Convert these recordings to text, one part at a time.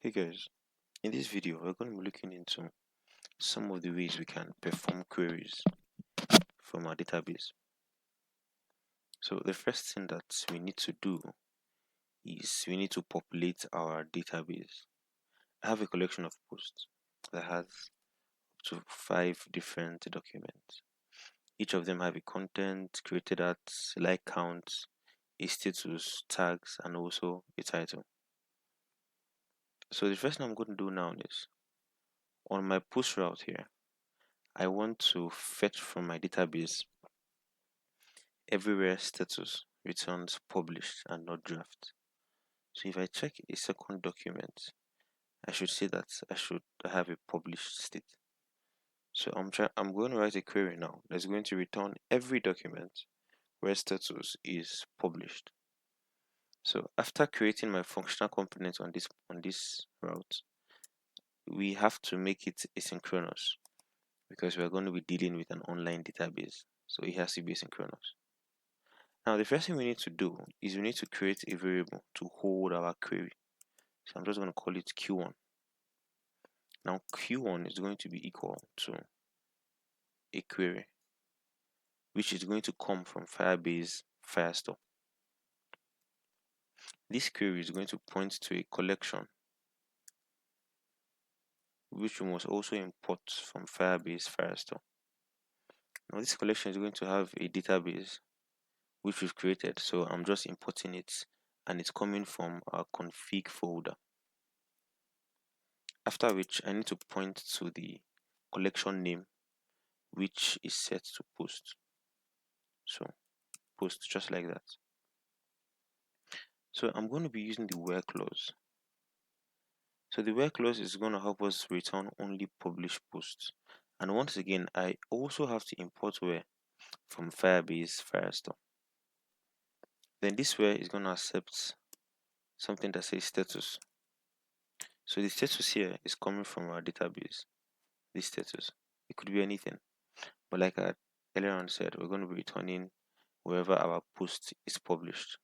Hey guys, in this video we're going to be looking into some of the ways we can perform queries from our database. So the first thing that we need to do is we need to populate our database. I have a collection of posts that has up to 5 different documents. Each of them have a content, created at, like count, a status, tags, and also a title. So the first thing I'm going to do now is on my post route here, I want to fetch from my database everywhere status returns published and not draft. So if I check a second document, I should see that I should have a published state. So I'm going to write a query now that's going to return every document where status is published. So after creating my functional component on this route, we have to make it asynchronous because we are going to be dealing with an online database. So it has to be asynchronous. Now the first thing we need to do is we need to create a variable to hold our query. So I'm just going to call it Q1. Now Q1 is going to be equal to a query, which is going to come from Firebase Firestore. This query is going to point to a collection, which we must also import from Firebase Firestore. Now this collection is going to have a database which we've created, so I'm just importing it, and it's coming from our config folder. After which I need to point to the collection name, which is set to post. So post just like that. So I'm going to be using the where clause. So the where clause is going to help us return only published posts. And once again, I also have to import where from Firebase Firestore. Then this where is going to accept something that says status. So the status here is coming from our database. This status, it could be anything, but like I earlier on said, we're going to be returning wherever our post is published.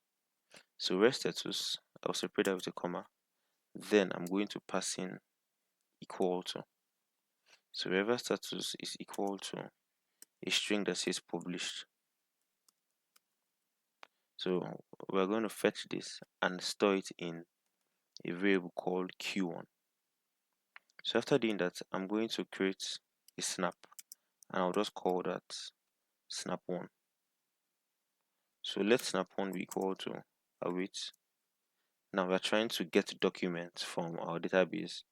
So where status, I'll separate that with a comma. Then I'm going to pass in equal to. So wherever status is equal to a string that says published. So we're going to fetch this and store it in a variable called Q1. So after doing that, I'm going to create a snap, and I'll just call that snap1. So let snap1 be equal to await. Now we're trying to get documents from our database.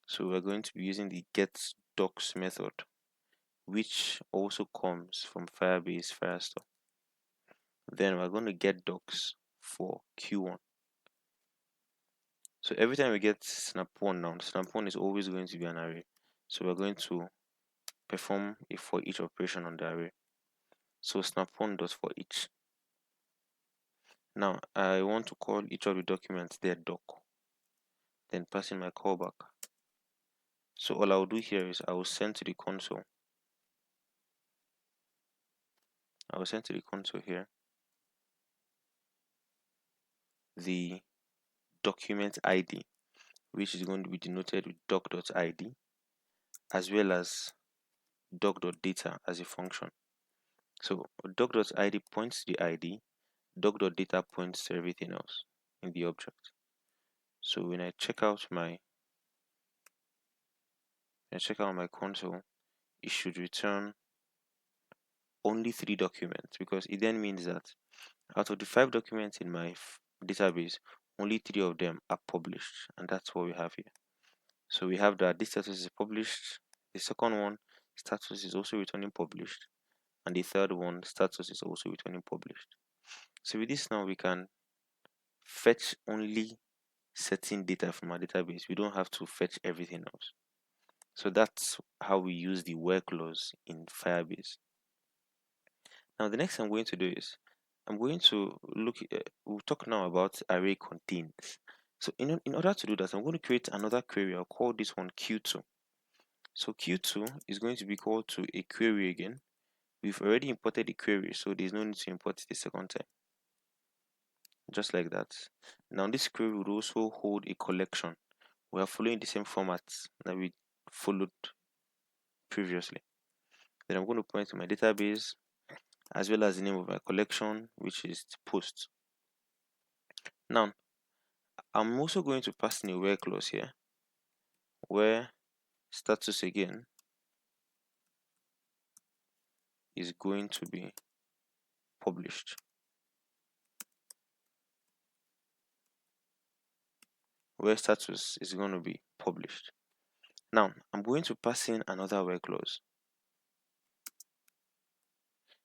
So we're going to be using the get docs method, which also comes from Firebase Firestore. Then we're going to get docs for Q1. So every time we get snap1 now, snap1 is always going to be an array. So we're going to perform a for each operation on the array. So snap1 does for each. Now I want to call each of the documents their doc, then pass in my callback. So all I'll do here is I will send to the console. I will send to the console here the document ID, which is going to be denoted with doc.id, as well as doc.data as a function. So doc.id points to the ID, doc.data points to everything else in the object. So when I check out my console, it should return only 3 documents, because it then means that out of the 5 documents in my database, only 3 of them are published, and that's what we have here. So we have that this status is published, the second one status is also returning published, and the third one status is also returning published. So with this now we can fetch only certain data from our database. We don't have to fetch everything else. So that's how we use the where clause in Firebase. Now the next thing I'm going to do is I'm going to we'll talk now about array contains. So in order to do that, I'm going to create another query. I'll call this one Q2. So Q2 is going to be equal to a query again. We've already imported the query, so there's no need to import it the second time. Just like that. Now this query would also hold a collection, We are following the same format that we followed previously. Then I'm going to point to my database as well as the name of my collection, which is post. Now, I'm also going to pass in a where clause here, where status again is going to be published. Where status is going to be published. Now, I'm going to pass in another where clause.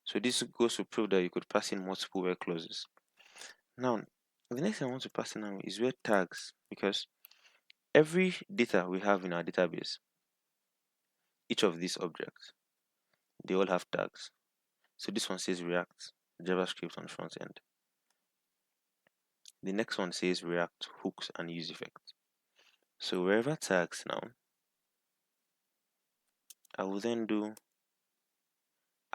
So this goes to prove that you could pass in multiple where clauses. Now, the next thing I want to pass in now is where tags, because every data we have in our database, each of these objects, they all have tags. So this one says React, JavaScript on front end. The next one says React, hooks, and use effect. So wherever tags now, I will then do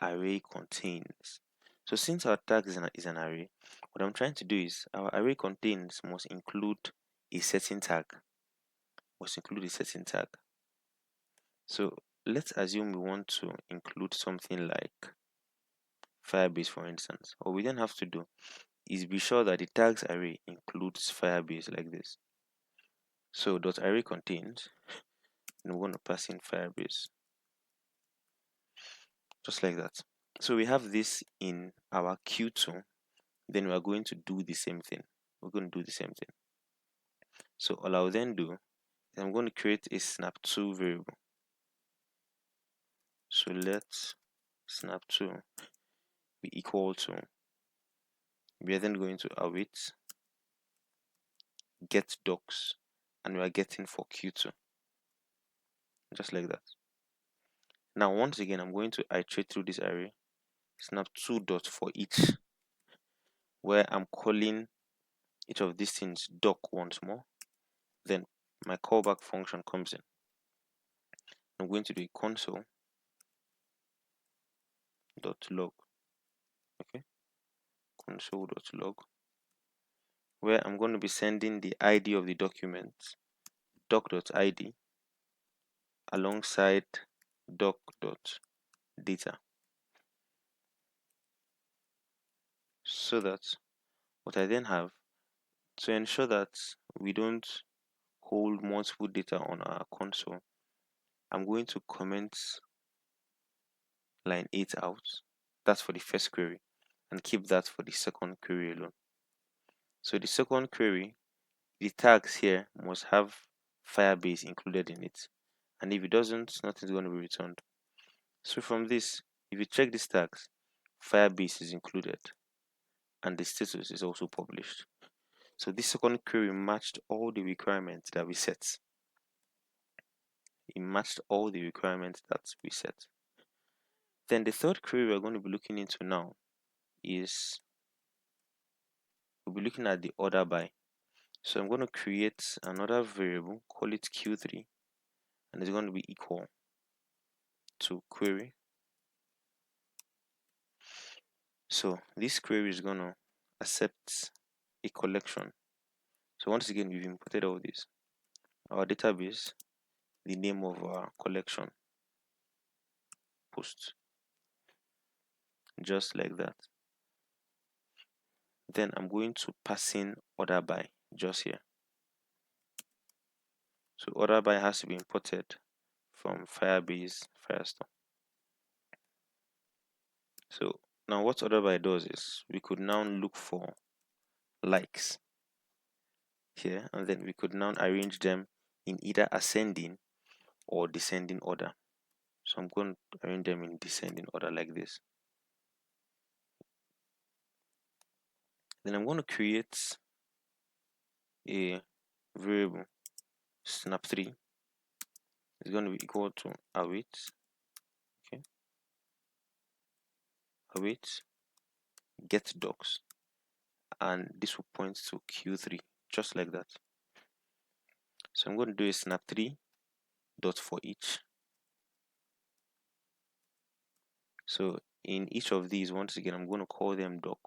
array contains. So since our tag is an array, what I'm trying to do is our array contains must include a certain tag. So let's assume we want to include something like Firebase, for instance. What we then have to do is be sure that the tags array includes Firebase like this. So dot array contains, and we're going to pass in Firebase just like that. So we have this in our Q2. Then we are going to do the same thing. So all I'll then do is I'm going to create a snap2 variable. So let snap2 be equal to, we are then going to await get docs, and we are getting for Q2 just like that. Now once again I'm going to iterate through this array, snap2 dot for each, where I'm calling each of these things doc once more. Then my callback function comes in. I'm going to do a console dot log, okay, console dot log, where I'm going to be sending the ID of the document doc.id alongside doc.data, so that what I then have, to ensure that we don't hold multiple data on our console, I'm going to comment line 8 out. That's for the first query, and keep that for the second query alone. So the second query, the tags here must have Firebase included in it, and if it doesn't, nothing's going to be returned. So from this, if you check these tags, Firebase is included and the status is also published. So this second query matched all the requirements that we set. It matched all the requirements that we set. Then the third query we're going to be looking into now is, we'll be looking at the order by. So I'm going to create another variable, call it Q3, and it's going to be equal to query. So this query is going to accept a collection. So once again, we've imported all this. Our database, the name of our collection, post, just like that. Then I'm going to pass in order by just here. So order by has to be imported from Firebase Firestore. So now what order by does is we could now look for likes here, and then we could now arrange them in either ascending or descending order. So I'm going to arrange them in descending order like this. Then I'm going to create a variable snap3 is going to be equal to await, okay, await get docs, and this will point to Q3 just like that. So I'm going to do a snap3 dot for each. So in each of these, once again, I'm going to call them doc,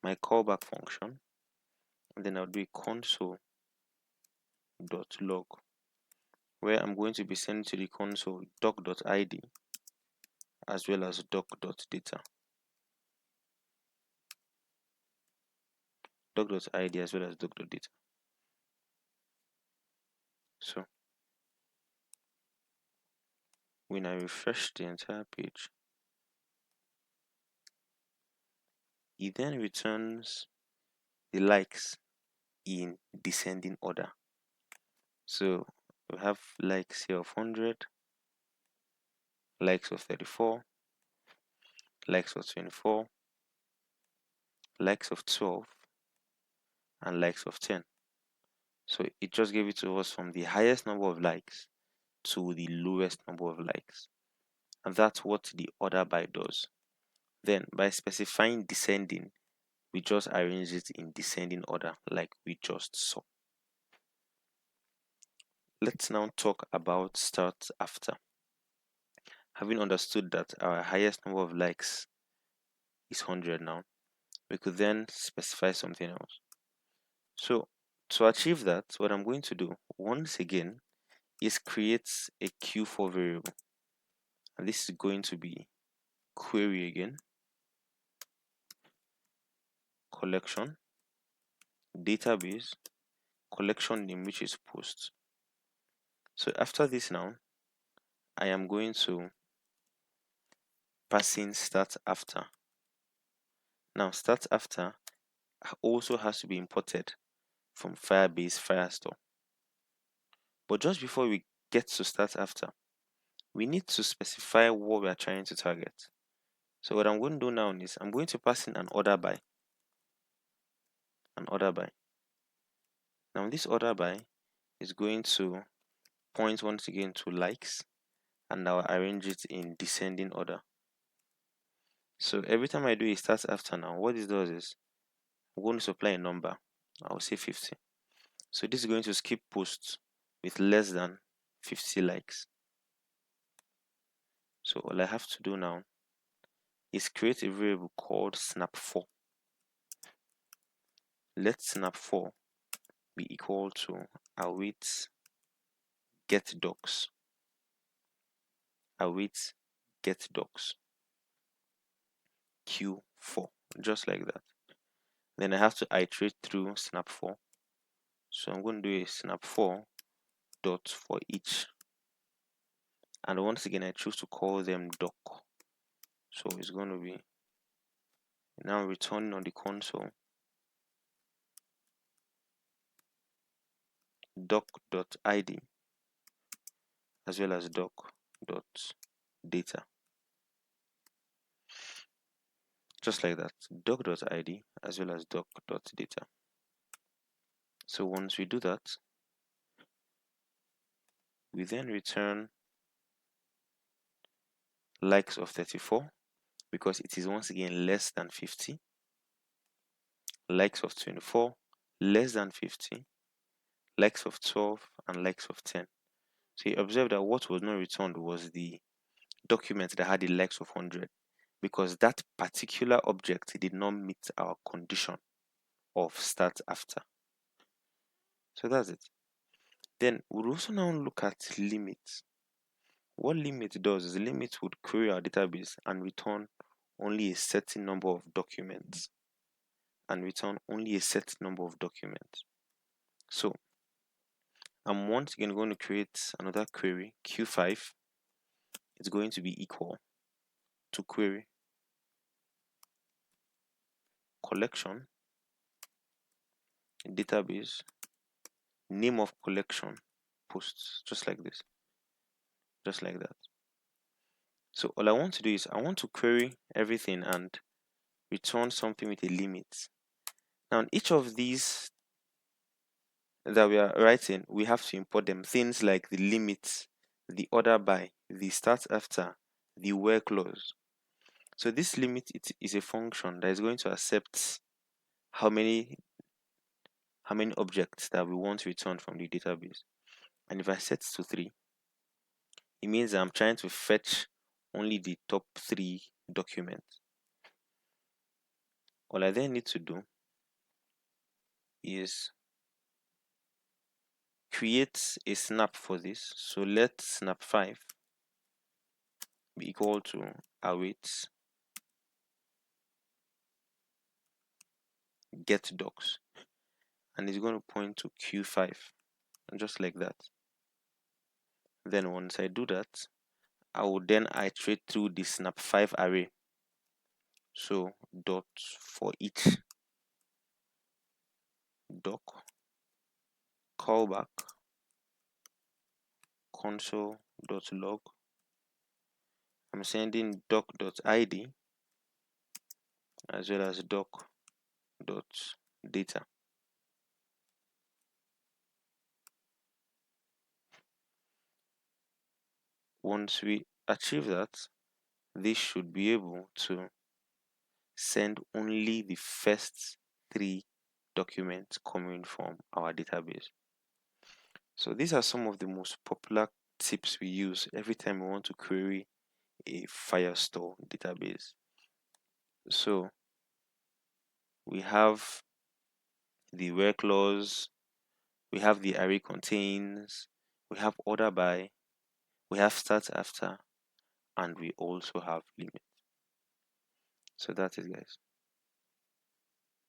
my callback function, and then I'll do a console doc.log, where I'm going to be sending to the console doc.id as well as doc.data. Doc.id as well as doc.data. So when I refresh the entire page, it then returns the likes in descending order. So we have likes here of 100, likes of 34, likes of 24, likes of 12, and likes of 10. So it just gave it to us from the highest number of likes to the lowest number of likes. And that's what the order by does. Then by specifying descending, we just arrange it in descending order like we just saw. Let's now talk about start after. Having understood that our highest number of likes is 100 now, we could then specify something else. So to achieve that, what I'm going to do once again is create a Q4 variable. And this is going to be query again, collection, database, collection name, which is post. So after this now, I am going to pass in start after. Now start after also has to be imported from Firebase Firestore. But just before we get to start after, we need to specify what we are trying to target. So what I'm going to do now is I'm going to pass in an order by. Now this order by is going to point once again to likes, and I'll arrange it in descending order. So every time I do a start after now, what this does is I'm going to supply a number. I'll say 50. So this is going to skip posts with less than 50 likes. So all I have to do now is create a variable called snap4. Let snap4 be equal to await get docs. Await get docs Q4, just like that. Then I have to iterate through snap4. So I'm going to do a snap4 dot for each, and once again I choose to call them doc. So it's going to be now returning on the console doc.id as well as doc.data, just like that, doc.id as well as doc.data. So once we do that, we then return likes of 34 because it is once again less than 50, likes of 24 less than 50, likes of 12, and likes of 10. So you observe that what was not returned was the document that had the likes of 100, because that particular object did not meet our condition of start after. So that's it. Then we'll also now look at limits. What limit does is limit would query our database and return only a certain number of documents. So I'm once again going to create another query, Q5. It's going to be equal to query collection database name of collection posts, just like this, just like that. So all I want to do is I want to query everything and return something with a limit. Now each of these that we are writing, we have to import them, things like the limit, the order by, the start after, the where clause. So this limit, it is a function that is going to accept how many objects that we want to return from the database. And if I set to 3, it means I'm trying to fetch only the top 3 documents. All I then need to do is create a snap for this. So let snap 5 be equal to await get docs, and it's going to point to q5, and just like that. Then once I do that, I will then iterate through the snap 5 array. So dot for each doc callback console.log. I'm sending doc.id as well as doc.data. Once we achieve that, this should be able to send only the first 3 documents coming from our database. So these are some of the most popular tips we use every time we want to query a Firestore database. So we have the where clause, we have the array contains, we have order by, we have start after, and we also have limit. So that is, guys.